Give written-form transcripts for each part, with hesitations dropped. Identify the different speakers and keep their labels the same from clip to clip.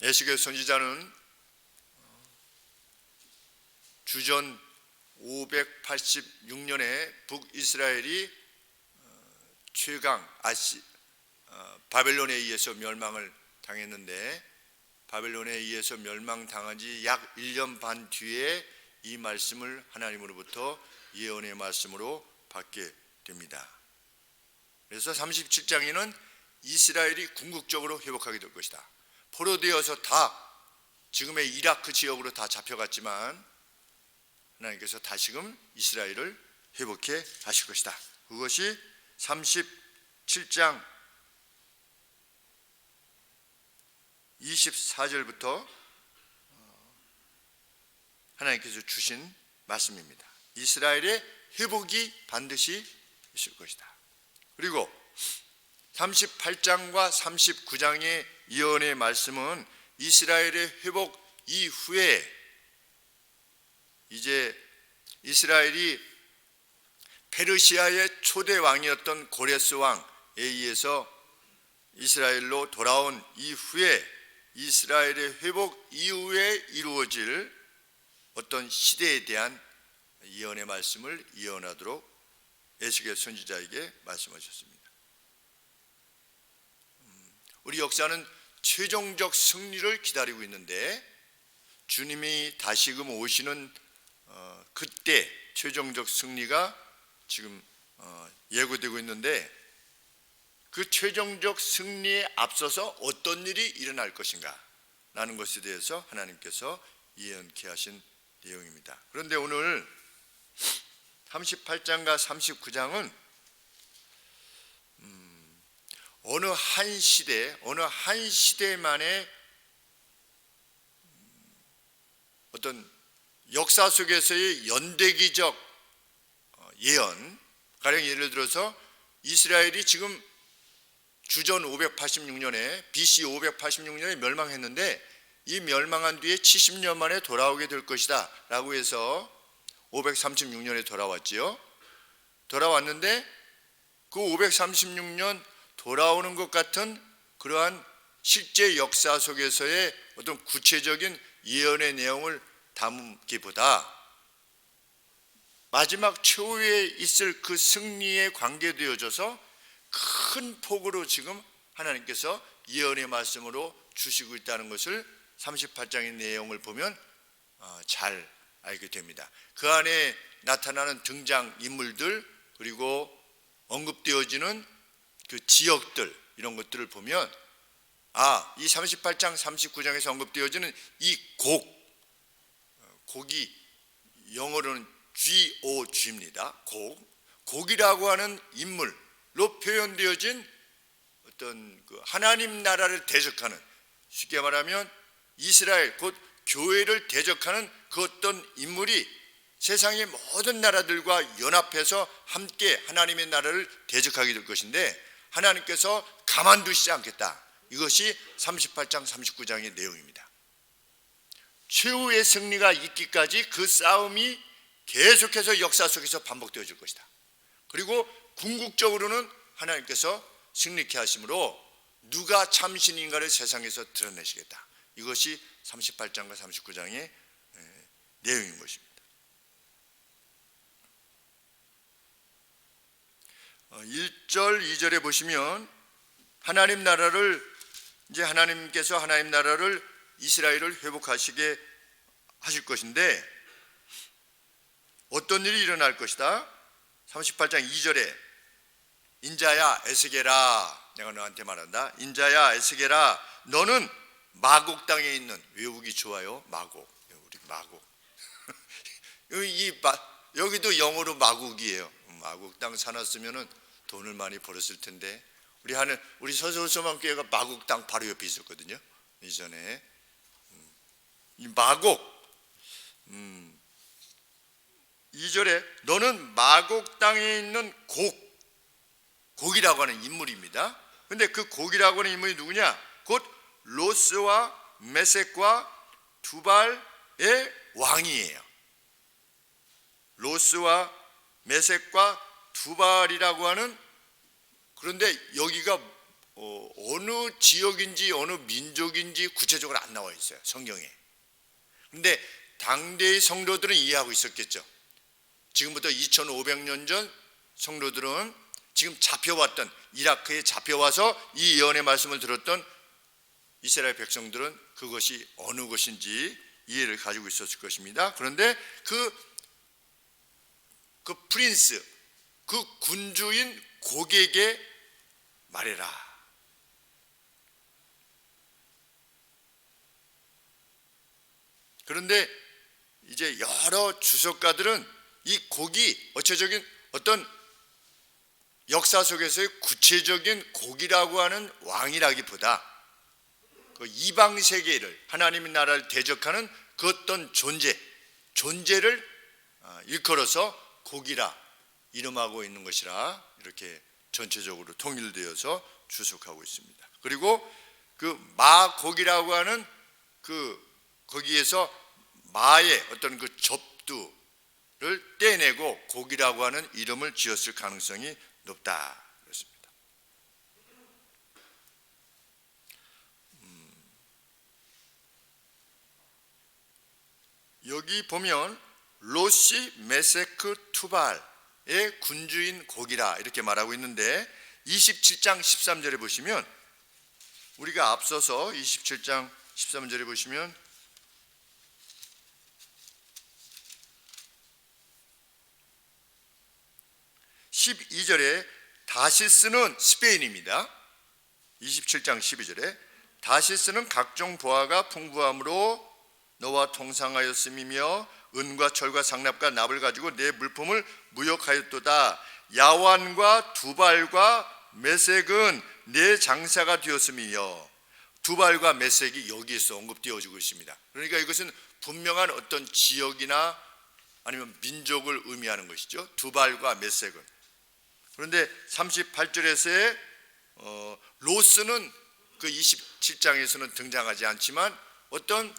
Speaker 1: 에스겔 선지자는 주전 586년에 북이스라엘이 최강 바벨론에 의해서 멸망을 당했는데, 바벨론에 의해서 멸망당한 지 약 1년 반 뒤에 이 말씀을 하나님으로부터 예언의 말씀으로 받게 됩니다. 그래서 37장에는 이스라엘이 궁극적으로 회복하게 될 것이다. 포로되어서 다 지금의 이라크 지역으로 다 잡혀갔지만 하나님께서 다시금 이스라엘을 회복해 하실 것이다. 그것이 37장 24절부터 하나님께서 주신 말씀입니다. 이스라엘의 회복이 반드시 있을 것이다. 그리고 38장과 39장의 예언의 말씀은 이스라엘의 회복 이후에 이제 이스라엘이 페르시아의 초대 왕이었던 고레스 왕에 의해서 이스라엘로 돌아온 이후에 이스라엘의 회복 이후에 이루어질 어떤 시대에 대한 예언의 말씀을 예언하도록 에스겔 선지자에게 말씀하셨습니다. 우리 역사는 최종적 승리를 기다리고 있는데, 주님이 다시금 오시는 그때 최종적 승리가 지금 예고되고 있는데, 그 최종적 승리에 앞서서 어떤 일이 일어날 것인가 라는 것에 대해서 하나님께서 예언케 하신 내용입니다. 그런데 오늘 38장과 39장은 어느 한 시대만의 어떤 역사 속에서의 연대기적 예언, 가령 예를 들어서 이스라엘이 지금 주전 586년에 BC 586년에 멸망했는데, 이 멸망한 뒤에 70년 만에 돌아오게 될 것이다 라고 해서 536년에 돌아왔지요. 돌아왔는데 그 536년 돌아오는 것 같은 그러한 실제 역사 속에서의 어떤 구체적인 예언의 내용을 담기보다 마지막 최후에 있을 그 승리에 관계되어져서 큰 폭으로 지금 하나님께서 예언의 말씀으로 주시고 있다는 것을 38장의 내용을 보면 잘 알게 됩니다. 그 안에 나타나는 등장 인물들, 그리고 언급되어지는 그 지역들, 이런 것들을 보면 이 38장 39장에서 언급되어지는 이 곡이 영어로는 GOG입니다. 곡이라고 하는 인물로 표현되어진 어떤 그 하나님 나라를 대적하는, 쉽게 말하면 이스라엘 곧 교회를 대적하는 그 어떤 인물이 세상의 모든 나라들과 연합해서 함께 하나님의 나라를 대적하게 될 것인데, 하나님께서 가만두시지 않겠다. 이것이 38장 39장의 내용입니다. 최후의 승리가 있기까지 그 싸움이 계속해서 역사 속에서 반복되어질 것이다. 그리고 궁극적으로는 하나님께서 승리케 하심으로 누가 참신인가를 세상에서 드러내시겠다. 이것이 38장과 39장의 내용인 것입니다. 1절, 2절에 보시면 하나님께서 하나님 나라를 이스라엘을 회복하시게 하실 것인데, 어떤 일이 일어날 것이다. 38장 2절에 인자야 에스겔아, 내가 너한테 말한다. 인자야 에스겔아, 너는 마곡 땅에 있는, 외우기 좋아요. 마곡, 우리 마곡. 여기도 영어로 마곡이에요. 마곡 땅 사놨으면은 돈을 많이 벌었을 텐데, 우리 서서서만 교회가 마곡 땅 바로 옆에 있었거든요. 이전에 이 마곡, 2절에 너는 마곡 땅에 있는 곡이라고 하는 인물입니다. 근데 그 곡이라고 하는 인물이 누구냐? 곧 로스와 메섹과 두발의 왕이에요. 로스와 메섹과 두발이라고 하는, 그런데 여기가 어느 지역인지 어느 민족인지 구체적으로 안 나와 있어요, 성경에. 근데 당대의 성도들은 이해하고 있었겠죠. 지금부터 2500년 전 성도들은 지금 잡혀왔던, 이라크에 잡혀와서 이 예언의 말씀을 들었던 이스라엘 백성들은 그것이 어느 것인지 이해를 가지고 있었을 것입니다. 그런데 그 프린스, 그 군주인 고객에게 말해라. 그런데 이제 여러 주석가들은 이 곡이 어체적인 어떤 역사 속에서의 구체적인 곡이라고 하는 왕이라기보다 그 이방 세계를, 하나님의 나라를 대적하는 그 어떤 존재를 일컬어서 곡이라 이름하고 있는 것이라 이렇게 전체적으로 통일되어서 주석하고 있습니다. 그리고 그 마곡이라고 하는 거기에서 마의 어떤 그 접두를 떼내고 곡이라고 하는 이름을 지었을 가능성이 높다 그렇습니다. 여기 보면 로시 메세크 투발의 군주인 곡이라 이렇게 말하고 있는데 27장 13절에 보시면, 우리가 앞서서 27장 13절에 보시면 (12절에) 다시스는 스페인입니다. 27장 12절에 다시스는 각종 보화가 풍부함으로 너와 통상하였음이며 은과 철과 상납과 납을 가지고 내 물품을 무역하였도다. 야완과 두발과 메색은 내 장사가 되었음이며, 두발과 메색이 여기에서 언급되어지고 있습니다. 그러니까 이것은 분명한 어떤 지역이나 아니면 민족을 의미하는 것이죠. 두발과 메색은. 그런데 38절에서의 로스는 그 27장에서는 등장하지 않지만 어떤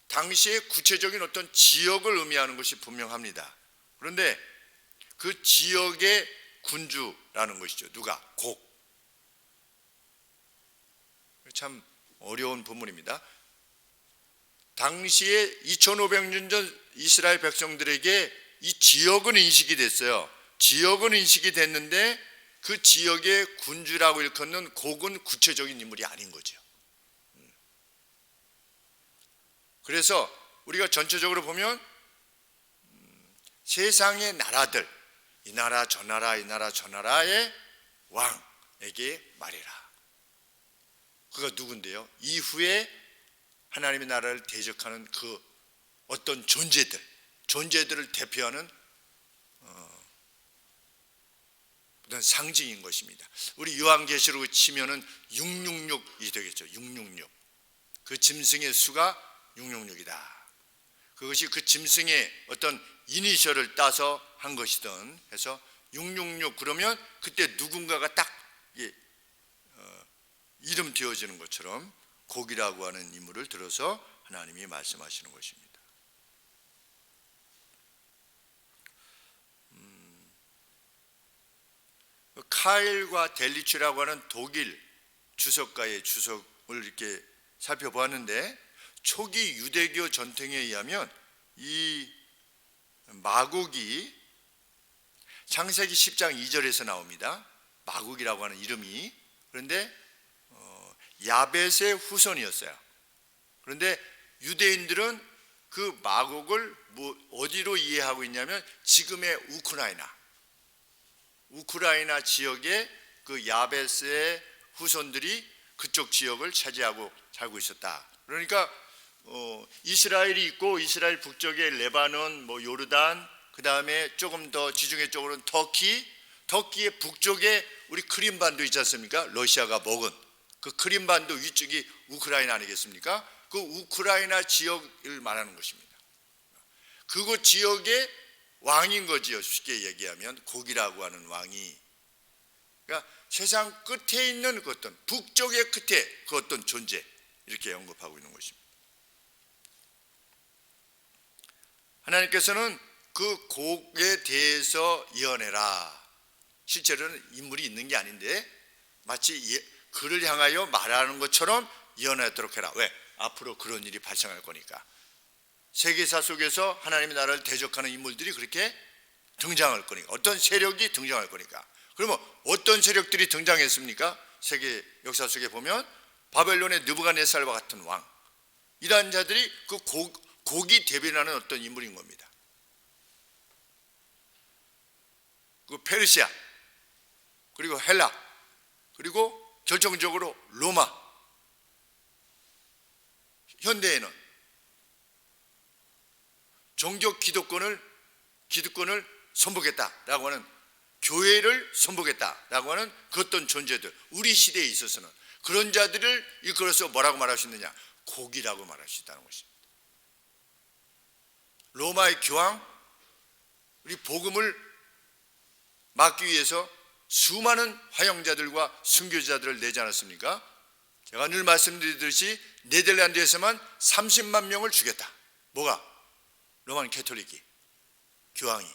Speaker 1: 당시의 구체적인 어떤 지역을 의미하는 것이 분명합니다. 그런데 그 지역의 군주라는 것이죠. 누가? 곡. 참 어려운 부분입니다. 당시에 2500년 전 이스라엘 백성들에게 이 지역은 인식이 됐어요. 지역은 인식이 됐는데 그 지역의 군주라고 일컫는 곡은 구체적인 인물이 아닌 거죠. 그래서 우리가 전체적으로 보면 세상의 나라들, 이 나라 저 나라 이 나라 저 나라의 왕에게 말해라. 그가 누군데요? 이후에 하나님의 나라를 대적하는 그 어떤 존재들을 대표하는 어떤 상징인 것입니다. 우리 요한계시록을 치면은 666이 되겠죠. 666. 그 짐승의 수가 666이다. 그것이 그 짐승의 어떤 이니셜을 따서 한 것이든 해서 666 그러면 그때 누군가가 딱 이름 되어지는 것처럼 곡이라고 하는 인물을 들어서 하나님이 말씀하시는 것입니다. 카일과 델리츠라고 하는 독일 주석가의 주석을 이렇게 살펴보았는데, 초기 유대교 전통에 의하면 이 마곡이 창세기 10장 2절에서 나옵니다. 마곡이라고 하는 이름이. 그런데 야벳의 후손이었어요. 그런데 유대인들은 그 마곡을 어디로 이해하고 있냐면 지금의 우크라이나 지역의 그 야벳의 후손들이 그쪽 지역을 차지하고 살고 있었다. 그러니까 이스라엘이 있고 이스라엘 북쪽에 레바논, 요르단, 그 다음에 조금 더 지중해 쪽으로는 터키의 북쪽에 우리 크림반도 있지 않습니까? 러시아가 먹은 그 크림반도 위쪽이 우크라이나 아니겠습니까? 그 우크라이나 지역을 말하는 것입니다. 그곳 지역의 왕인 거지요. 쉽게 얘기하면 곡이라고 하는 왕이. 그러니까 세상 끝에 있는 그 어떤 북쪽의 끝에 그 어떤 존재, 이렇게 언급하고 있는 것입니다. 하나님께서는 그 곡에 대해서 예언해라. 실제로는 인물이 있는 게 아닌데 마치 그를 향하여 말하는 것처럼 예언하도록 해라. 왜? 앞으로 그런 일이 발생할 거니까. 세계사 속에서 하나님의 나라를 대적하는 인물들이 그렇게 등장할 거니까, 어떤 세력이 등장할 거니까. 그러면 어떤 세력들이 등장했습니까? 세계 역사 속에 보면 바벨론의 느부갓네살과 같은 왕, 이러한 자들이 그 고기 대변하는 어떤 인물인 겁니다. 그 페르시아, 그리고 헬라, 그리고 결정적으로 로마. 현대에는 종교 기득권을 선보겠다라고 하는, 교회를 선보겠다라고 하는 그 어떤 존재들, 우리 시대에 있어서는 그런 자들을 일컬어서 뭐라고 말할 수 있느냐? 고기라고 말할 수 있다는 것입니다. 로마의 교황, 우리 복음을 막기 위해서 수많은 화형자들과 순교자들을 내지 않았습니까? 제가 늘 말씀드리듯이 네덜란드에서만 30만 명을 죽였다. 뭐가? 로만 캐톨릭이, 교황이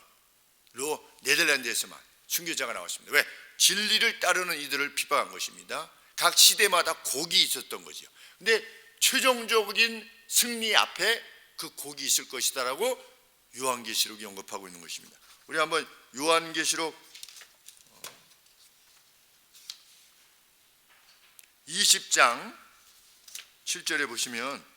Speaker 1: 네덜란드에서만 순교자가 나왔습니다. 왜? 진리를 따르는 이들을 핍박한 것입니다. 각 시대마다 곡이 있었던 거죠. 근데 최종적인 승리 앞에 그 곡이 있을 것이다라고 요한계시록이 언급하고 있는 것입니다. 우리 한번 요한계시록 20장 7절에 보시면,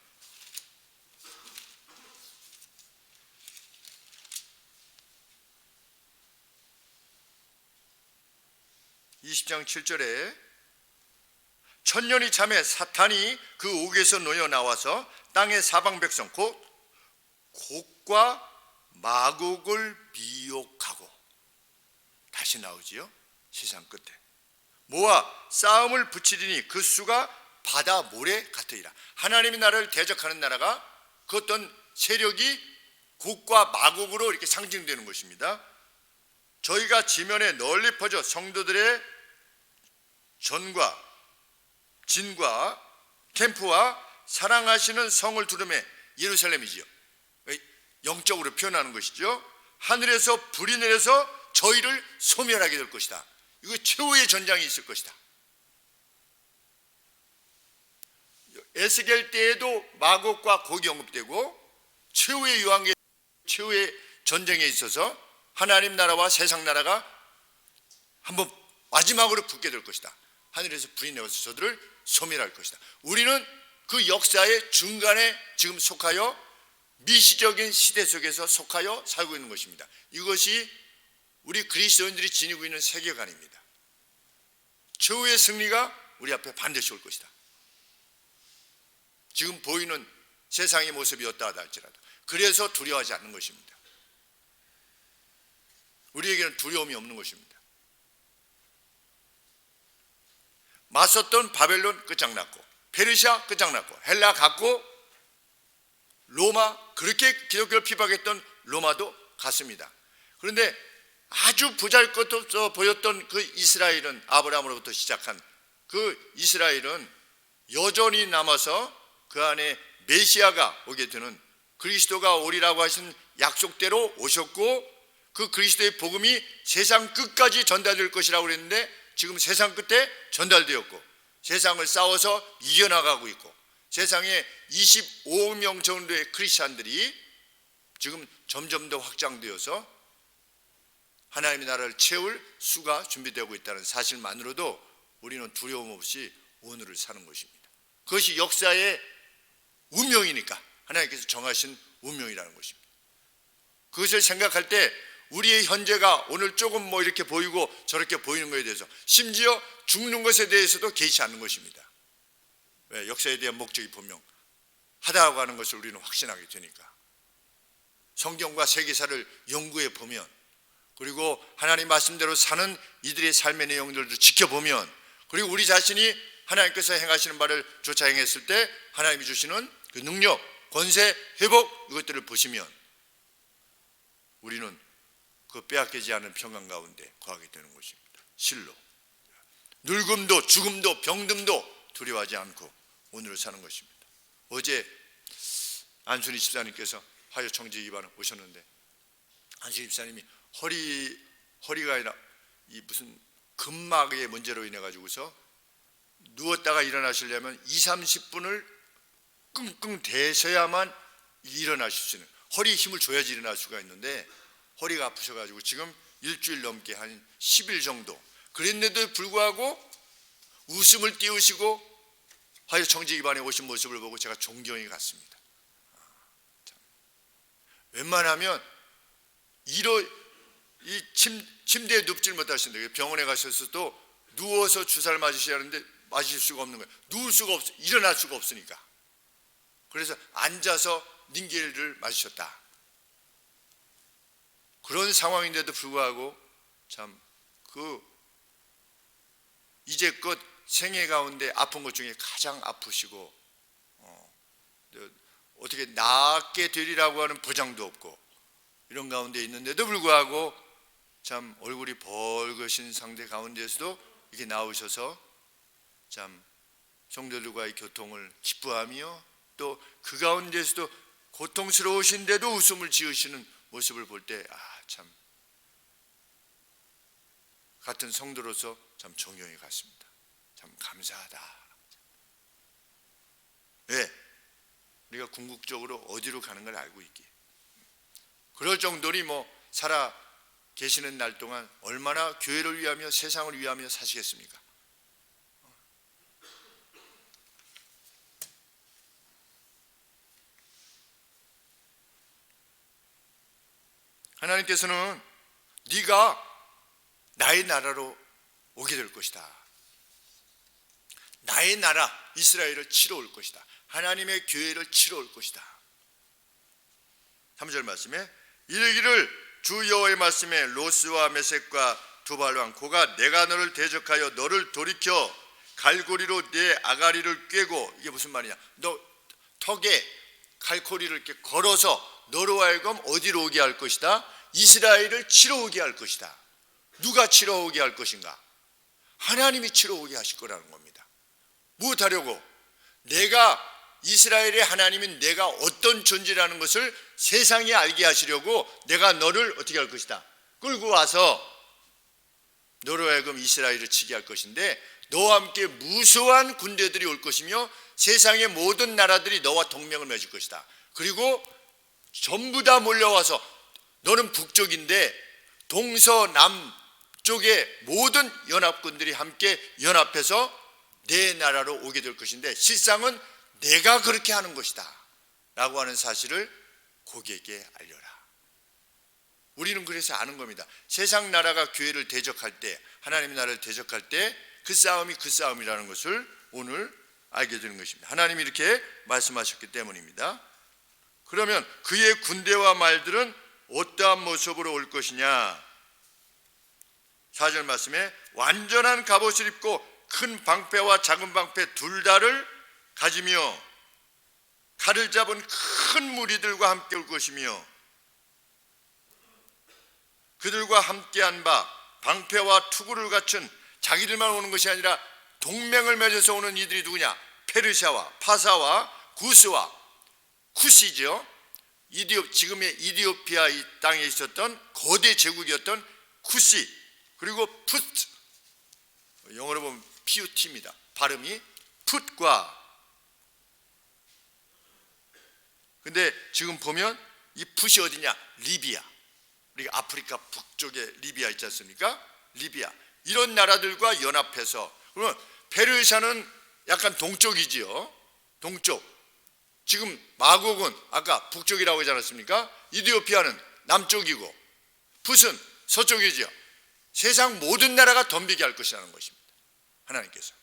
Speaker 1: 천년이 참에 사탄이 그 옥에서 놓여 나와서 땅의 사방 백성 곧 곡과 마곡을 미혹하고, 다시 나오지요. 세상 끝에 모아 싸움을 붙이리니 그 수가 바다 모래 같으리라. 하나님의 나라를 대적하는 나라가 그 어떤 세력이 곡과 마곡으로 이렇게 상징되는 것입니다. 저희가 지면에 널리 퍼져 성도들의 전과 진과 캠프와 사랑하시는 성을 두름에, 예루살렘이지요. 영적으로 표현하는 것이죠. 하늘에서 불이 내려서 저희를 소멸하게 될 것이다. 이거 최후의 전장이 있을 것이다. 에스겔 때에도 마곡과 곡이 언급되고, 최후의 유황계, 최후의 전쟁에 있어서 하나님 나라와 세상 나라가 한번 마지막으로 붙게 될 것이다. 하늘에서 불이 내려서 저들을 소멸할 것이다. 우리는 그 역사의 중간에 지금 속하여 미시적인 시대 속에서 속하여 살고 있는 것입니다. 이것이 우리 그리스도인들이 지니고 있는 세계관입니다. 최후의 승리가 우리 앞에 반드시 올 것이다. 지금 보이는 세상의 모습이 어떠하다 할지라도 그래서 두려워하지 않는 것입니다. 우리에게는 두려움이 없는 것입니다. 맞섰던 바벨론 끝장났고, 페르시아 끝장났고, 헬라 갔고, 로마, 그렇게 기독교를 피박했던 로마도 갔습니다. 그런데 아주 보잘것없어 보였던 그 이스라엘은, 아브라함으로부터 시작한 그 이스라엘은 여전히 남아서 그 안에 메시아가 오게 되는, 그리스도가 오리라고 하신 약속대로 오셨고, 그 그리스도의 복음이 세상 끝까지 전달될 것이라고 그랬는데 지금 세상 끝에 전달되었고, 세상을 싸워서 이겨나가고 있고, 세상에 25억 명 정도의 크리스찬들이 지금 점점 더 확장되어서 하나님의 나라를 채울 수가 준비되고 있다는 사실만으로도 우리는 두려움 없이 오늘을 사는 것입니다. 그것이 역사의 운명이니까, 하나님께서 정하신 운명이라는 것입니다. 그것을 생각할 때 우리의 현재가 오늘 조금 뭐 이렇게 보이고 저렇게 보이는 것에 대해서, 심지어 죽는 것에 대해서도 개의치 않는 것입니다. 왜? 역사에 대한 목적이 분명하다고 하는 것을 우리는 확신하게 되니까. 성경과 세계사를 연구해 보면, 그리고 하나님 말씀대로 사는 이들의 삶의 내용들도 지켜보면, 그리고 우리 자신이 하나님께서 행하시는 바를 쫓아 행했을 때 하나님이 주시는 그 능력, 권세, 회복, 이것들을 보시면 우리는 그 빼앗기지 않은 평강 가운데 거하게 되는 것입니다. 실로 늙음도 죽음도 병듦도 두려워하지 않고 오늘을 사는 것입니다. 어제 안순희 집사님께서 화요 청지 기반을 오셨는데, 안순희 집사님이 허리가 아니라 이 무슨 근막의 문제로 인해 가지고서 누웠다가 일어나시려면 20-30분을 끙끙 대셔야만 일어나실 수 있는, 허리에 힘을 줘야지 일어날 수가 있는데 허리가 아프셔가지고 지금 일주일 넘게 한 10일 정도 그랬는데도 불구하고 웃음을 띄우시고 하여 정직입안에 오신 모습을 보고 제가 존경이 갔습니다. 웬만하면 이 침대에 눕질 못하시는데 병원에 가셔서도 누워서 주사를 맞으셔야 하는데 맞으실 수가 없는 거예요. 누울 수가 없어, 일어날 수가 없으니까. 그래서 앉아서 닌겔을 맞으셨다. 그런 상황인데도 불구하고 참 이제껏 생애 가운데 아픈 것 중에 가장 아프시고 어떻게 낫게 되리라고 하는 보장도 없고 이런 가운데 있는데도 불구하고 참 얼굴이 벌거신 상태 가운데서도 이렇게 나오셔서 참 성도들과의 교통을 기뻐하며 또 그 가운데서도 고통스러우신데도 웃음을 지으시는 모습을 볼 때 참 같은 성도로서 참 존경이 갔습니다. 참 감사하다. 왜? 우리가 궁극적으로 어디로 가는 걸 알고 있기에. 그럴 정도니 살아 계시는 날 동안 얼마나 교회를 위하며 세상을 위하며 사시겠습니까? 하나님께서는 네가 나의 나라로 오게 될 것이다. 나의 나라 이스라엘을 치러 올 것이다. 하나님의 교회를 치러 올 것이다. 3절 말씀에 이르기를 주 여호와의 말씀에 로스와 메섹과 두발왕 고가 내가 너를 대적하여 너를 돌이켜 갈고리로 내 아가리를 꿰고, 이게 무슨 말이냐, 너 턱에 갈고리를 이렇게 걸어서 너로 하여금 어디로 오게 할 것이다? 이스라엘을 치러 오게 할 것이다. 누가 치러 오게 할 것인가? 하나님이 치러 오게 하실 거라는 겁니다. 무엇하려고? 내가 이스라엘의 하나님인 내가 어떤 존재라는 것을 세상에 알게 하시려고 내가 너를 어떻게 할 것이다? 끌고 와서 너로 하여금 이스라엘을 치게 할 것인데 너와 함께 무수한 군대들이 올 것이며 세상의 모든 나라들이 너와 동맹을 맺을 것이다. 그리고 전부 다 몰려와서 너는 북쪽인데 동서남쪽의 모든 연합군들이 함께 연합해서 내 나라로 오게 될 것인데 실상은 내가 그렇게 하는 것이다 라고 하는 사실을 고객에게 알려라. 우리는 그래서 아는 겁니다. 세상 나라가 교회를 대적할 때, 하나님의 나라를 대적할 때 그 싸움이 그 싸움이라는 것을 오늘 알게 되는 것입니다. 하나님이 이렇게 말씀하셨기 때문입니다. 그러면 그의 군대와 말들은 어떠한 모습으로 올 것이냐? 4절 말씀에 완전한 갑옷을 입고 큰 방패와 작은 방패 둘 다를 가지며 칼을 잡은 큰 무리들과 함께 올 것이며 그들과 함께한 바 방패와 투구를 갖춘, 자기들만 오는 것이 아니라 동맹을 맺어서 오는 이들이 누구냐? 페르시아와 파사와 구스와 쿠시죠. 지금의 이디오피아 이 땅에 있었던 거대 제국이었던 쿠시, 그리고 풋, 영어로 보면 PUT입니다. 발음이 풋과, 근데 지금 보면 이 풋이 어디냐? 리비아. 우리가 아프리카 북쪽에 리비아 있지 않습니까? 리비아. 이런 나라들과 연합해서, 그러면 페르시아는 약간 동쪽이지요. 동쪽. 지금 마곡은 아까 북쪽이라고 하지 않았습니까? 이디오피아는 남쪽이고 풋은 서쪽이지요. 세상 모든 나라가 덤비게 할 것이라는 것입니다. 하나님께서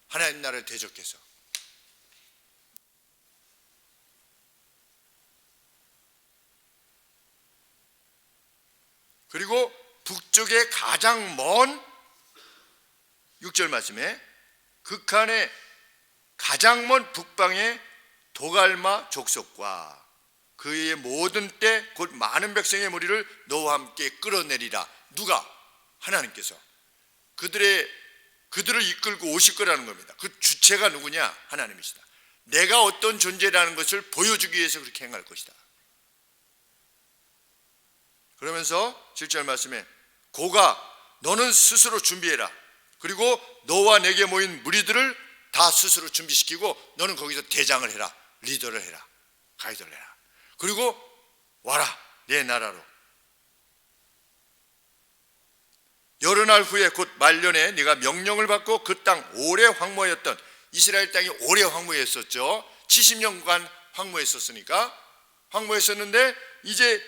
Speaker 1: 하나님 나라를 대적해서. 그리고 북쪽의 가장 먼 6절 말씀에 극한의 가장 먼 북방의 도갈마 족속과 그의 모든 때 곧 많은 백성의 무리를 너와 함께 끌어내리라. 누가? 하나님께서 그들을 이끌고 오실 거라는 겁니다. 그 주체가 누구냐? 하나님이시다. 내가 어떤 존재라는 것을 보여주기 위해서 그렇게 행할 것이다. 그러면서 7절 말씀에 고가 너는 스스로 준비해라. 그리고 너와 내게 모인 무리들을 다 스스로 준비시키고 너는 거기서 대장을 해라, 리더를 해라, 가이드를 해라. 그리고 와라 내 나라로. 여러 날 후에 곧 말년에 네가 명령을 받고 그 땅 오래 황무하였던, 이스라엘 땅이 오래 황무했었죠. 70년간 황무했었으니까 황무했었는데 이제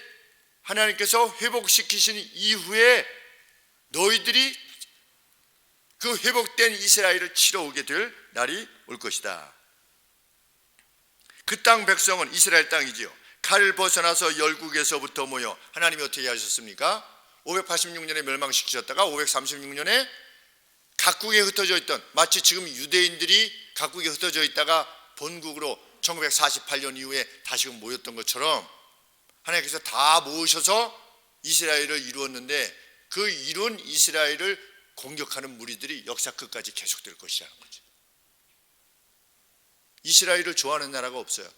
Speaker 1: 하나님께서 회복시키신 이후에 너희들이 그 회복된 이스라엘을 치러 오게 될 날이 올 것이다. 그 땅 백성은 이스라엘 땅이지요. 칼을 벗어나서 열국에서부터 모여, 하나님이 어떻게 하셨습니까? 586년에 멸망시키셨다가 536년에 각국에 흩어져 있던, 마치 지금 유대인들이 각국에 흩어져 있다가 본국으로 1948년 이후에 다시금 모였던 것처럼 하나님께서 다 모으셔서 이스라엘을 이루었는데, 그 이룬 이스라엘을 공격하는 무리들이 역사 끝까지 계속될 것이라는 거죠. 이스라엘을 좋아하는 나라가 없어요.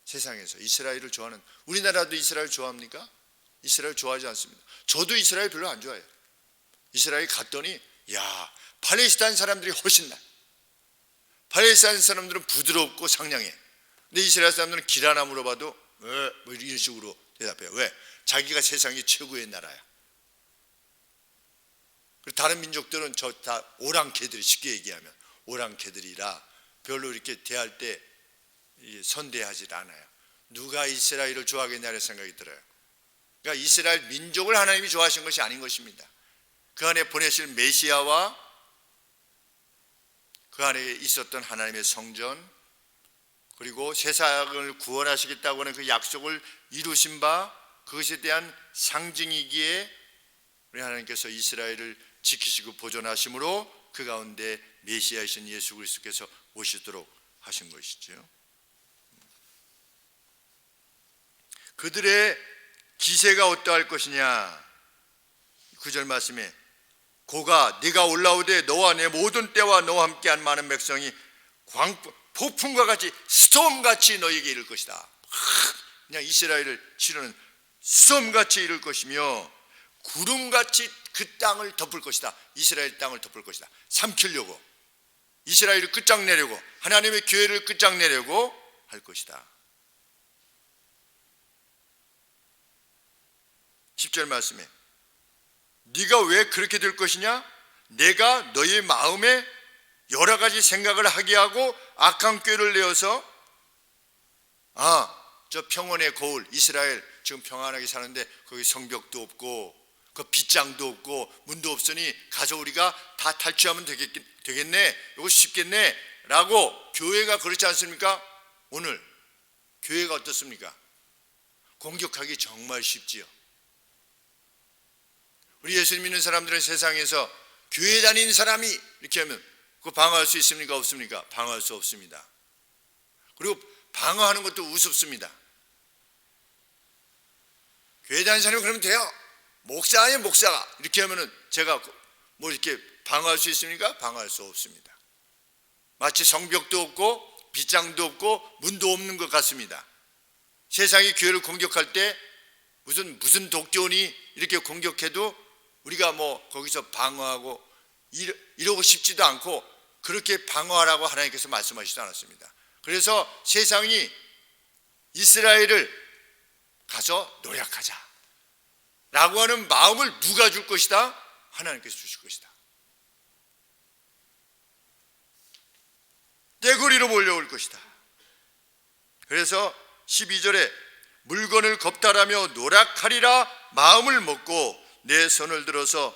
Speaker 1: 세상에서 이스라엘을 좋아하는, 우리나라도 이스라엘 좋아합니까? 이스라엘 좋아하지 않습니다. 저도 이스라엘 별로 안 좋아해요. 이스라엘 갔더니 야, 팔레스타인 사람들이 훨씬 나. 팔레스타인 사람들은 부드럽고 상냥해. 근데 이스라엘 사람들은 길 하나 물어봐도 왜? 뭐 이런 식으로 대답해요. 왜? 자기가 세상이 최고의 나라야. 다른 민족들은 저 다 오랑캐들이, 쉽게 얘기하면 오랑캐들이라 별로 이렇게 대할 때 선대하지 않아요. 누가 이스라엘을 좋아하겠냐는 생각이 들어요. 그러니까 이스라엘 민족을 하나님이 좋아하신 것이 아닌 것입니다. 그 안에 보내실 메시아와 그 안에 있었던 하나님의 성전, 그리고 세상을 구원하시겠다고 하는 그 약속을 이루신 바, 그것에 대한 상징이기에 우리 하나님께서 이스라엘을 지키시고 보존하심으로 그 가운데 메시아이신 예수 그리스도께서 오시도록 하신 것이죠. 그들의 기세가 어떠할 것이냐. 9절 말씀에 고가 네가 올라오되 너와 내 모든 때와 너와 함께한 많은 백성이 폭풍과 같이 스톰같이 너에게 이를 것이다. 그냥 이스라엘을 치르는 스톰같이 이를 것이며 구름같이 그 땅을 덮을 것이다. 이스라엘 땅을 덮을 것이다. 삼키려고, 이스라엘을 끝장내려고, 하나님의 교회를 끝장내려고 할 것이다. 10절 말씀에 네가 왜 그렇게 될 것이냐? 내가 너희 마음에 여러 가지 생각을 하게 하고 악한 꾀를 내어서, 저 평원의 거울, 이스라엘 지금 평안하게 사는데 거기 성벽도 없고 그 빗장도 없고 문도 없으니 가서 우리가 다 탈취하면 되겠네, 이거 쉽겠네 라고, 교회가 그렇지 않습니까? 오늘 교회가 어떻습니까? 공격하기 정말 쉽지요. 우리 예수 믿는 사람들은 세상에서 교회 다니는 사람이 이렇게 하면 그거 방어할 수 있습니까? 없습니까? 방어할 수 없습니다. 그리고 방어하는 것도 우습습니다. 교회 다니는 사람이 그러면 돼요. 목사 아니면 목사가 이렇게 하면은 제가 뭐 이렇게 방어할 수 있습니까? 방어할 수 없습니다. 마치 성벽도 없고 빗장도 없고 문도 없는 것 같습니다. 세상이 교회를 공격할 때 무슨 독존이 이렇게 공격해도 우리가 뭐 거기서 방어하고 이러고 싶지도 않고, 그렇게 방어하라고 하나님께서 말씀하시지 않았습니다. 그래서 세상이 이스라엘을 가서 노력하자 라고 하는 마음을 누가 줄 것이다? 하나님께서 주실 것이다. 떼거리로 몰려올 것이다. 그래서 12절에 물건을 겁탈하며 노력하리라 마음을 먹고 내 손을 들어서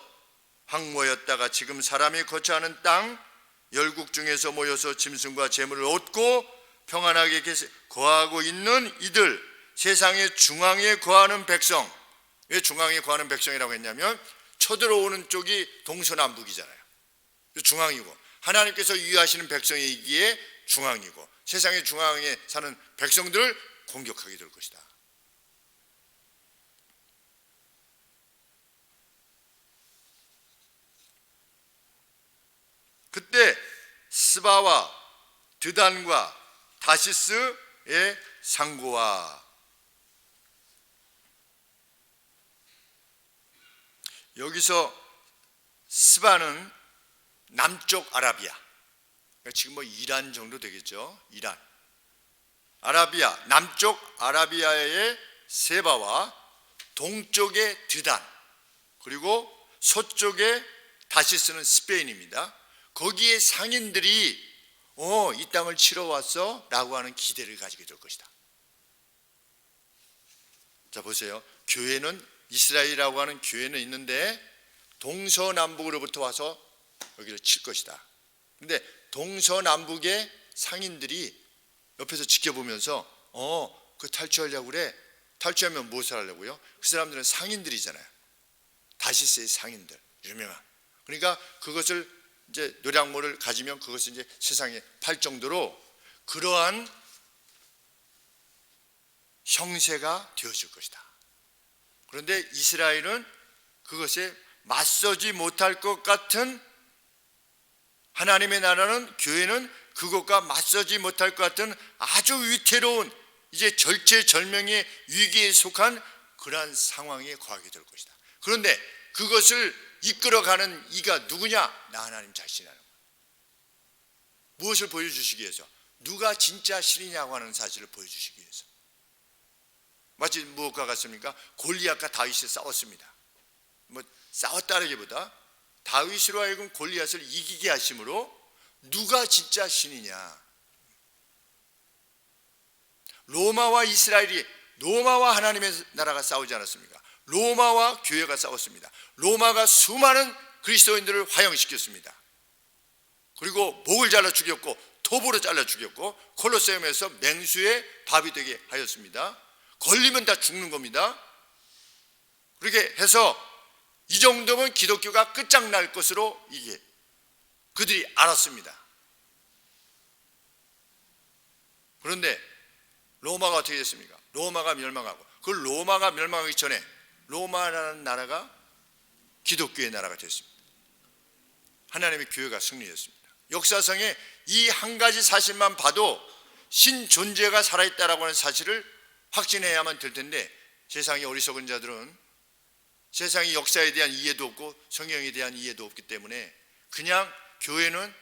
Speaker 1: 황무였다가 지금 사람이 거처하는 땅 열국 중에서 모여서 짐승과 재물을 얻고 평안하게 거하고 있는 이들, 세상의 중앙에 거하는 백성. 왜 중앙에 거하는 백성이라고 했냐면 쳐들어오는 쪽이 동서남북이잖아요. 중앙이고 하나님께서 유의하시는 백성이기에 중앙이고, 세상의 중앙에 사는 백성들을 공격하게 될 것이다. 그때 스바와 드단과 다시스의 상고와, 여기서 스바는 남쪽 아라비아, 지금 뭐 이란 정도 되겠죠. 이란, 아라비아, 남쪽 아라비아의 세바와 동쪽의 드단, 그리고 서쪽에 다시스는 스페인입니다. 거기에 상인들이 이 땅을 치러 왔어 라고 하는 기대를 가지게 될 것이다. 자, 보세요. 교회는, 이스라엘이라고 하는 교회는 있는데 동서남북으로부터 와서 여기를 칠 것이다. 근데 동서남북의 상인들이 옆에서 지켜보면서 그 탈취하려고 그래. 탈취하면 무엇을 하려고요? 그 사람들은 상인들이잖아요. 다시스의 상인들, 유명한. 그러니까 그것을 이제 노량모를 가지면 그것을 이제 세상에 팔 정도로 그러한 형세가 되어질 것이다. 그런데 이스라엘은 그것에 맞서지 못할 것 같은, 하나님의 나라는, 교회는 그것과 맞서지 못할 것 같은 아주 위태로운, 이제 절체절명의 위기에 속한 그러한 상황에 거하게 될 것이다. 그런데 그것을 이끌어가는 이가 누구냐? 나 하나님 자신이라는 거예요. 무엇을 보여주시기 위해서? 누가 진짜 신이냐고 하는 사실을 보여주시기 위해서. 마치 무엇과 같습니까? 골리앗과 다윗이 싸웠습니다. 뭐 싸웠다라기보다 다윗으로 하여금 골리앗을 이기게 하심으로 누가 진짜 신이냐? 로마와 이스라엘이, 로마와 하나님의 나라가 싸우지 않았습니까? 로마와 교회가 싸웠습니다. 로마가 수많은 그리스도인들을 화형시켰습니다. 그리고 목을 잘라 죽였고 톱으로 잘라 죽였고 콜로세움에서 맹수의 밥이 되게 하였습니다. 걸리면 다 죽는 겁니다. 그렇게 해서 이 정도면 기독교가 끝장날 것으로 이게 그들이 알았습니다. 그런데 로마가 어떻게 됐습니까? 로마가 멸망하고, 그 로마가 멸망하기 전에 로마라는 나라가 기독교의 나라가 됐습니다. 하나님의 교회가 승리했습니다. 역사상에 이 한 가지 사실만 봐도 신 존재가 살아있다라고 하는 사실을 확신해야만 될 텐데, 세상의 어리석은 자들은 세상의 역사에 대한 이해도 없고 성경에 대한 이해도 없기 때문에 그냥 교회는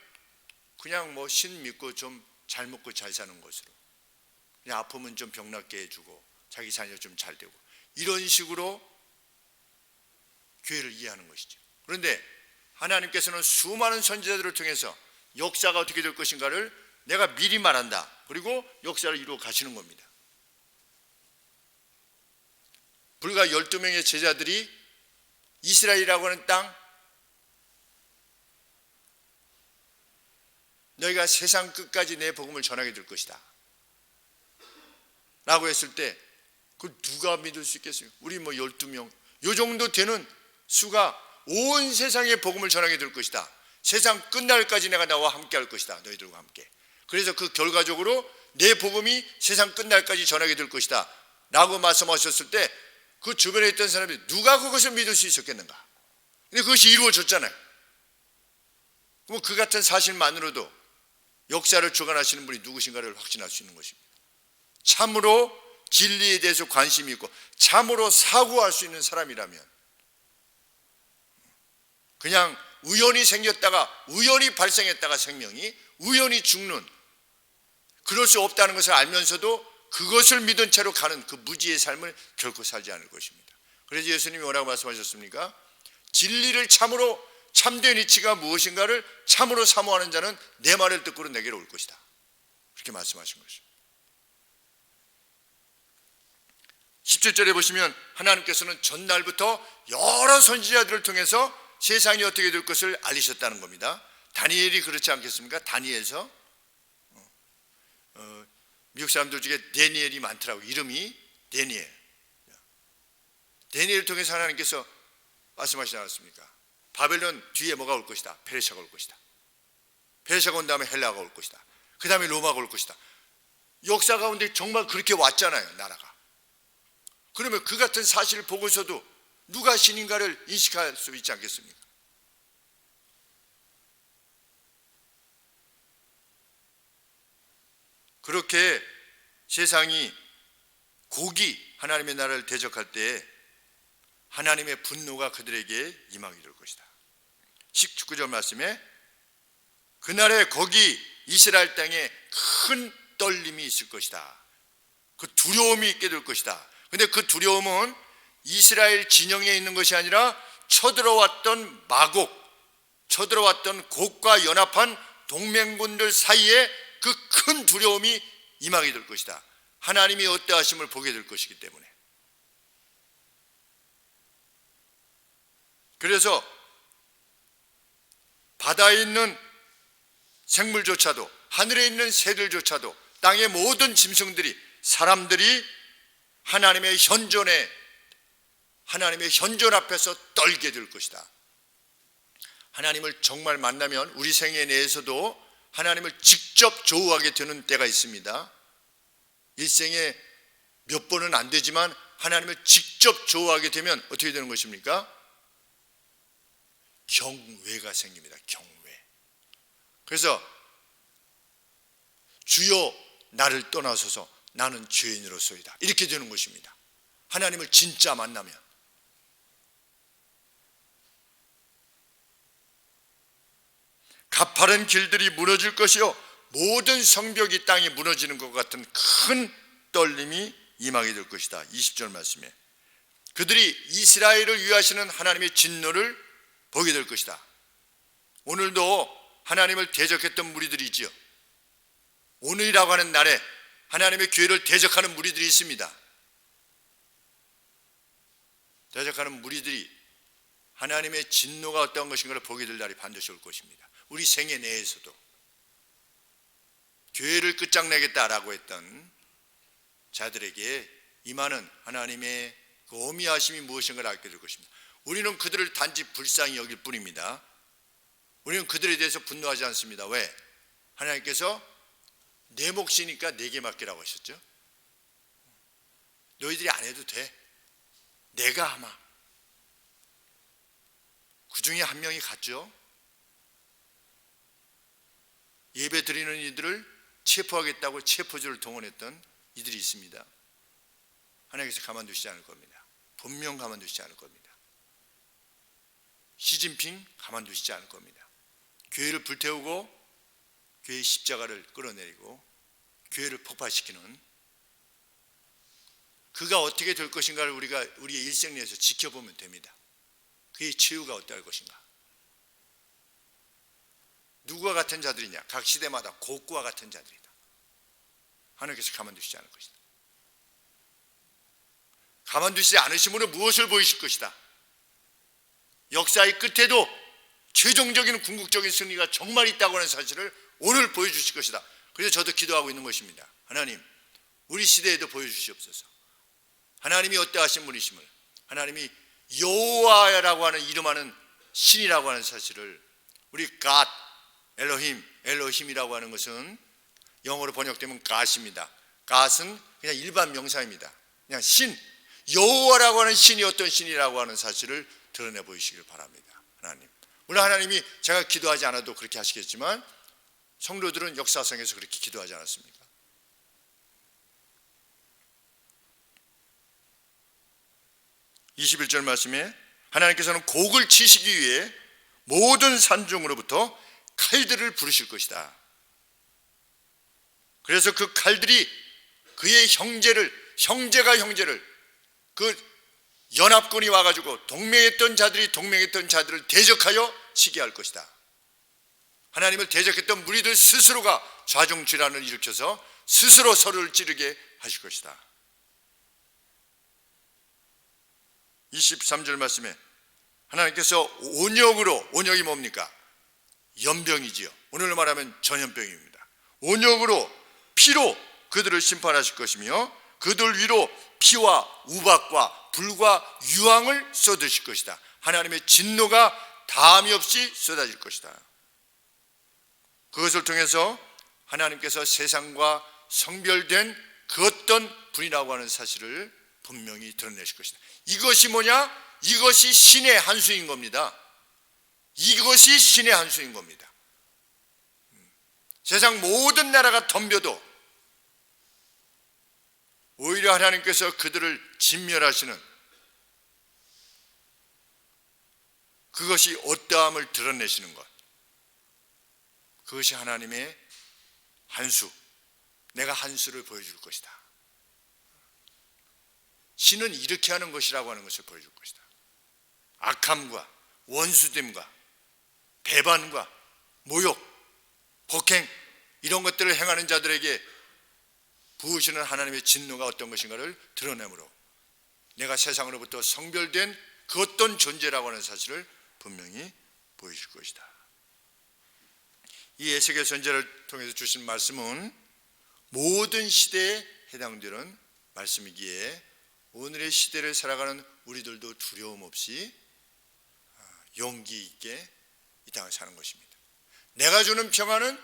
Speaker 1: 그냥 뭐 신 믿고 좀 잘 먹고 잘 사는 것으로, 그냥 아프면 좀 병 낫게 해주고 자기 자녀 좀 잘 되고, 이런 식으로 교회를 이해하는 것이죠. 그런데 하나님께서는 수많은 선지자들을 통해서 역사가 어떻게 될 것인가를 내가 미리 말한다. 그리고 역사를 이루어 가시는 겁니다. 불과 12명의 제자들이 이스라엘이라고 하는 땅, 너희가 세상 끝까지 내 복음을 전하게 될 것이다 라고 했을 때, 그 누가 믿을 수 있겠어요? 우리 뭐 12명, 요 정도 되는 수가 온 세상에 복음을 전하게 될 것이다. 세상 끝날까지 내가 나와 함께 할 것이다. 너희들과 함께. 그래서 그 결과적으로 내 복음이 세상 끝날까지 전하게 될 것이다 라고 말씀하셨을 때, 그 주변에 있던 사람들이 누가 그것을 믿을 수 있었겠는가? 근데 그것이 이루어졌잖아요. 그럼 그 같은 사실만으로도 역사를 주관하시는 분이 누구신가를 확신할 수 있는 것입니다. 참으로 진리에 대해서 관심이 있고 참으로 사고할 수 있는 사람이라면, 그냥 우연히 생겼다가 우연히 발생했다가 생명이 우연히 죽는, 그럴 수 없다는 것을 알면서도 그것을 믿은 채로 가는 그 무지의 삶을 결코 살지 않을 것입니다. 그래서 예수님이 뭐라고 말씀하셨습니까? 진리를 참으로, 참된 이치가 무엇인가를 참으로 사모하는 자는 내 말을 듣고는 내게로 올 것이다. 그렇게 말씀하신 것입니다. 17절에 보시면 하나님께서는 전날부터 여러 선지자들을 통해서 세상이 어떻게 될 것을 알리셨다는 겁니다. 다니엘이 그렇지 않겠습니까? 다니엘서 미국 사람들 중에 데니엘이 많더라고요. 이름이 데니엘. 데니엘을 통해서 하나님께서 말씀하시지 않았습니까? 바벨론 뒤에 뭐가 올 것이다? 페르시아가 올 것이다. 페르시아가 온 다음에 헬라가 올 것이다. 그 다음에 로마가 올 것이다. 역사 가운데 정말 그렇게 왔잖아요, 나라가. 그러면 그 같은 사실을 보고서도 누가 신인가를 인식할 수 있지 않겠습니까? 그렇게 세상이 고기 하나님의 나라를 대적할 때 하나님의 분노가 그들에게 임하게 될 것이다. 19절 말씀에 그날에 거기 이스라엘 땅에 큰 떨림이 있을 것이다. 그 두려움이 있게 될 것이다. 근데 그 두려움은 이스라엘 진영에 있는 것이 아니라 쳐들어왔던 마곡, 쳐들어왔던 곡과 연합한 동맹군들 사이에 그 큰 두려움이 임하게 될 것이다. 하나님이 어떠하심을 보게 될 것이기 때문에. 그래서 바다에 있는 생물조차도, 하늘에 있는 새들조차도, 땅의 모든 짐승들이, 사람들이 하나님의 현존 앞에서 떨게 될 것이다. 하나님을 정말 만나면 우리 생애 내에서도 하나님을 직접 조우하게 되는 때가 있습니다. 일생에 몇 번은 안 되지만 하나님을 직접 조우하게 되면 어떻게 되는 것입니까? 경외가 생깁니다. 경외. 그래서 주여 나를 떠나소서 나는 죄인으로소이다. 이렇게 되는 것입니다. 하나님을 진짜 만나면. 가파른 길들이 무너질 것이요 모든 성벽이 땅에 무너지는 것 같은 큰 떨림이 임하게 될 것이다. 20절 말씀에 그들이 이스라엘을 위하시는 하나님의 진노를 보게 될 것이다. 오늘도 하나님을 대적했던 무리들이지요. 오늘이라고 하는 날에 하나님의 교회를 대적하는 무리들이 있습니다. 대적하는 무리들이 하나님의 진노가 어떤 것인가를 보게 될 날이 반드시 올 것입니다. 우리 생애 내에서도 교회를 끝장내겠다라고 했던 자들에게 임하는 하나님의 그 어미하심이 무엇인가를 알게 될 것입니다. 우리는 그들을 단지 불쌍히 여길 뿐입니다. 우리는 그들에 대해서 분노하지 않습니다. 왜? 하나님께서 내 몫이니까 내게 맡기라고 하셨죠. 너희들이 안 해도 돼. 내가 하마. 그 중에 한 명이 갔죠. 예배 드리는 이들을 체포하겠다고 체포조를 동원했던 이들이 있습니다. 하나님께서 가만두시지 않을 겁니다. 분명 가만두시지 않을 겁니다. 시진핑 가만두시지 않을 겁니다. 교회를 불태우고 교회의 십자가를 끌어내리고 교회를 폭파시키는 그가 어떻게 될 것인가를 우리가 우리의 일생 내에서 지켜보면 됩니다. 그의 최후가 어떠할 것인가. 누구와 같은 자들이냐? 각 시대마다 곡과 같은 자들이다. 하나님께서 가만두시지 않을 것이다. 가만두시지 않으심으로 무엇을 보이실 것이다. 역사의 끝에도 최종적인 궁극적인 승리가 정말 있다고 하는 사실을 오늘 보여주실 것이다. 그래서 저도 기도하고 있는 것입니다. 하나님, 우리 시대에도 보여주시옵소서. 하나님이 어떠하신 분이심을, 하나님이 여호와라고 하는 이름하는 신이라고 하는 사실을 우리 God, 엘로힘이라고 하는 것은 영어로 번역되면 God입니다. God은 그냥 일반 명사입니다. 그냥 신, 여호와라고 하는 신이 어떤 신이라고 하는 사실을 드러내 보이시길 바랍니다. 하나님, 물론 하나님이 제가 기도하지 않아도 그렇게 하시겠지만 성도들은 역사상에서 그렇게 기도하지 않았습니까? (21절) 말씀에 하나님께서는 곡을 치시기 위해 모든 산중으로부터 칼들을 부르실 것이다. 그래서 그 칼들이 그의 형제가 형제를 그 연합군이 와가지고 동맹했던 자들을 대적하여 치게 할 것이다. 하나님을 대적했던 무리들 스스로가 좌중질환을 일으켜서 스스로 서로를 찌르게 하실 것이다. 23절 말씀에 하나님께서 온역이 뭡니까? 연병이지요. 오늘로 말하면 전염병입니다. 온역으로 피로 그들을 심판하실 것이며 그들 위로 피와 우박과 불과 유황을 쏟으실 것이다. 하나님의 진노가 다함이 없이 쏟아질 것이다. 그것을 통해서 하나님께서 세상과 성별된 그 어떤 분이라고 하는 사실을 분명히 드러내실 것이다. 이것이 뭐냐? 이것이 신의 한 수인 겁니다. 이것이 신의 한 수인 겁니다. 세상 모든 나라가 덤벼도 오히려 하나님께서 그들을 진멸하시는 그것이 어떠함을 드러내시는 것, 그것이 하나님의 한수, 내가 한수를 보여줄 것이다. 신은 이렇게 하는 것이라고 하는 것을 보여줄 것이다. 악함과 원수됨과 배반과 모욕, 폭행 이런 것들을 행하는 자들에게 부으시는 하나님의 진노가 어떤 것인가를 드러내므로 내가 세상으로부터 성별된 그 어떤 존재라고 하는 사실을 분명히 보여줄 것이다. 이 에스겔 선지자를 통해서 주신 말씀은 모든 시대에 해당되는 말씀이기에 오늘의 시대를 살아가는 우리들도 두려움 없이 용기 있게 이 땅을 사는 것입니다. 내가 주는 평안은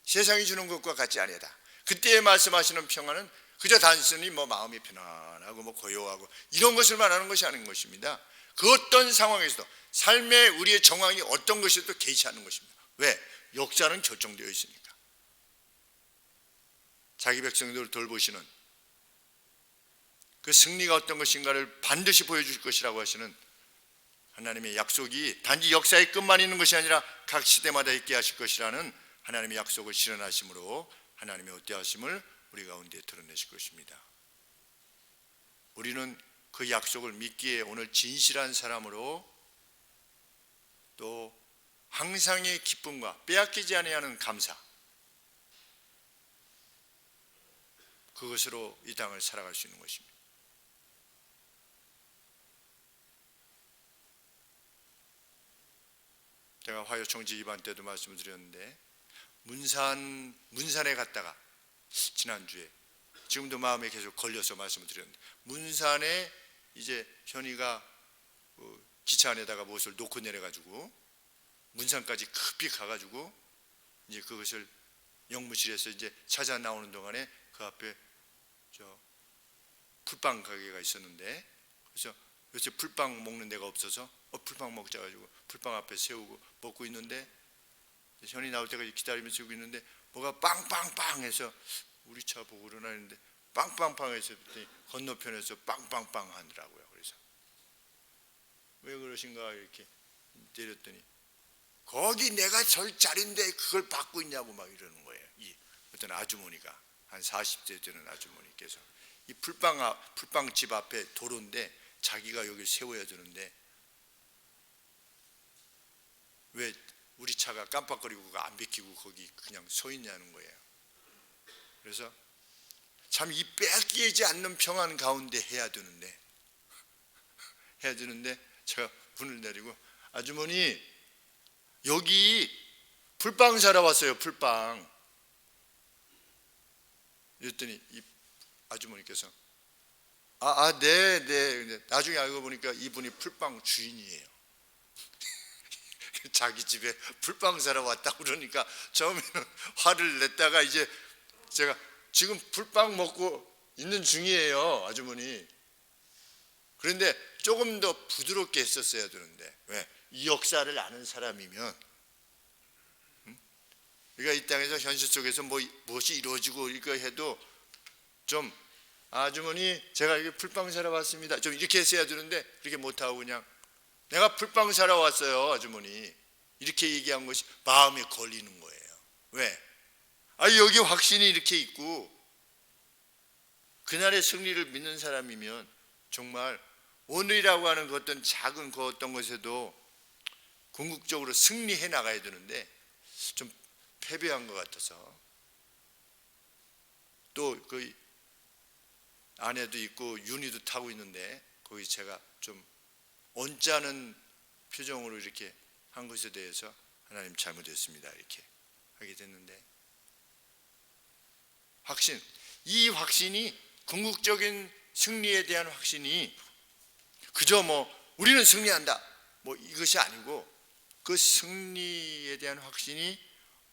Speaker 1: 세상이 주는 것과 같지 아니하다. 그때 말씀하시는 평안은 그저 단순히 마음이 편안하고 고요하고 이런 것을 말하는 것이 아닌 것입니다. 그 어떤 상황에서도 삶의 우리의 정황이 어떤 것이도 개의치 않는 것입니다. 왜? 역사는 결정되어 있으니까. 자기 백성들을 돌보시는 그 승리가 어떤 것인가를 반드시 보여줄 것이라고 하시는 하나님의 약속이 단지 역사의 끝만 있는 것이 아니라 각 시대마다 있게 하실 것이라는 하나님의 약속을 실현하심으로 하나님의 어떠하심을 우리 가운데 드러내실 것입니다. 우리는 그 약속을 믿기에 오늘 진실한 사람으로 또 항상의 기쁨과 빼앗기지 아니하는 감사, 그것으로 이 땅을 살아갈 수 있는 것입니다. 제가 화요청지 입안 때도 말씀을 드렸는데 문산에 갔다가 지난주에 지금도 마음에 계속 걸려서 말씀을 드렸는데 문산에 이제 현이가 기차 안에다가 무엇을 놓고 내려가지고 문산까지 급히 가가지고 이제 그것을 영무실에서 이제 찾아 나오는 동안에 그 앞에 풀빵 가게가 있었는데 그래서 요새 풀빵 먹는 데가 없어서 풀빵 먹자 가지고 풀빵 앞에 세우고 먹고 있는데 현이 나올 때까지 기다리면서 쓰고 있는데 뭐가 빵빵빵 해서 우리 차 보고 그러나 했는데 빵빵빵 해서 건너편에서 빵빵빵 하더라고요. 그래서 왜 그러신가 이렇게 때렸더니 거기 내가 설 자리인데 그걸 받고 있냐고 막 이러는 거예요. 이 어떤 아주머니가 한 40대 되는 아주머니께서 이 풀빵집 앞에 도로인데 자기가 여기 세워야 되는데 왜 우리 차가 깜빡거리고 안 비키고 거기 그냥 서 있냐는 거예요. 그래서 참 이 빼앗기지 않는 평안 가운데 해야 되는데 제가 문을 내리고 아주머니 여기 풀빵 사러 왔어요. 풀빵. 이랬더니 이 아주머니께서 네. 나중에 알고 보니까 이분이 풀빵 주인이에요. 자기 집에 풀빵 사러 왔다 그러니까 처음에는 화를 냈다가 이제 제가 지금 풀빵 먹고 있는 중이에요, 아주머니. 그런데 조금 더 부드럽게 했었어야 되는데 왜? 이 역사를 아는 사람이면 우리가 이 땅에서 현실 속에서 무엇이 이루어지고 이거 해도 좀 아주머니 제가 여기 풀빵 사러 왔습니다 좀 이렇게 했어야 되는데 그렇게 못하고 그냥 내가 풀빵 사러 왔어요 아주머니 이렇게 얘기한 것이 마음에 걸리는 거예요. 왜? 여기 확신이 이렇게 있고 그날의 승리를 믿는 사람이면 정말 오늘이라고 하는 그 어떤 작은 그 어떤 것에도 궁극적으로 승리해 나가야 되는데 좀 패배한 것 같아서 또 그 아내도 있고 윤희도 타고 있는데 거기 제가 좀 언짢은 표정으로 이렇게 한 것에 대해서 하나님 잘못했습니다 이렇게 하게 됐는데 이 확신이 궁극적인 승리에 대한 확신이 그저 우리는 승리한다 이것이 아니고 그 승리에 대한 확신이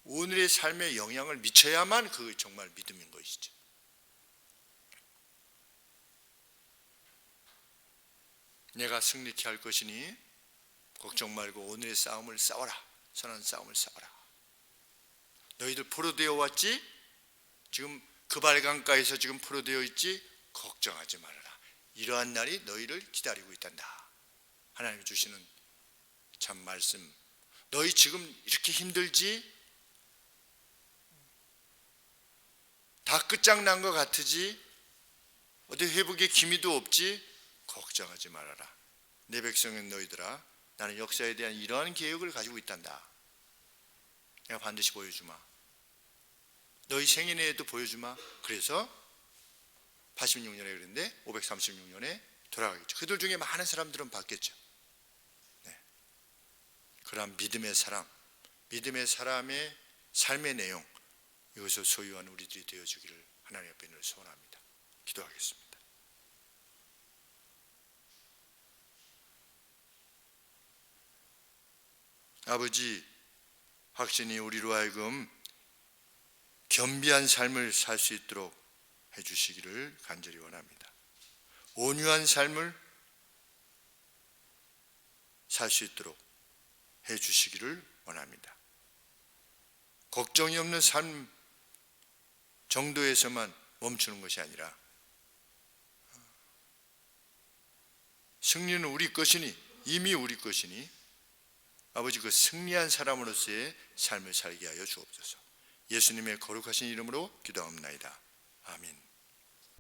Speaker 1: 오늘의 삶에 영향을 미쳐야만 그 정말 믿음인 것이죠. 내가 승리케 할 것이니 걱정 말고 오늘의 싸움을 싸워라. 선한 싸움을 싸워라. 너희들 포로되어 왔지? 지금 그발강가에서 지금 포로되어 있지? 걱정하지 말아라. 이러한 날이 너희를 기다리고 있단다. 하나님 주시는 참 말씀. 너희 지금 이렇게 힘들지? 다 끝장난 것 같으지 어디 회복의 기미도 없지? 걱정하지 말아라. 내 백성인 너희들아, 나는 역사에 대한 이러한 계획을 가지고 있단다. 내가 반드시 보여주마. 너희 생애내에도 보여주마. 그래서 86년에 그랬는데 536년에 돌아가겠죠. 그들 중에 많은 사람들은 받겠죠. 네. 그러한 믿음의 사람, 믿음의 사람의 삶의 내용, 이것을 소유한 우리들이 되어주기를 하나님 앞에 늘 소원합니다. 기도하겠습니다. 아버지, 확신이 우리로 하여금 겸비한 삶을 살 수 있도록 해주시기를 간절히 원합니다. 온유한 삶을 살 수 있도록 해주시기를 원합니다. 걱정이 없는 삶 정도에서만 멈추는 것이 아니라 승리는 우리 것이니, 이미 우리 것이니 아버지, 그 승리한 사람으로서의 삶을 살게 하여 주옵소서. 예수님의 거룩하신 이름으로 기도합나이다. 아멘.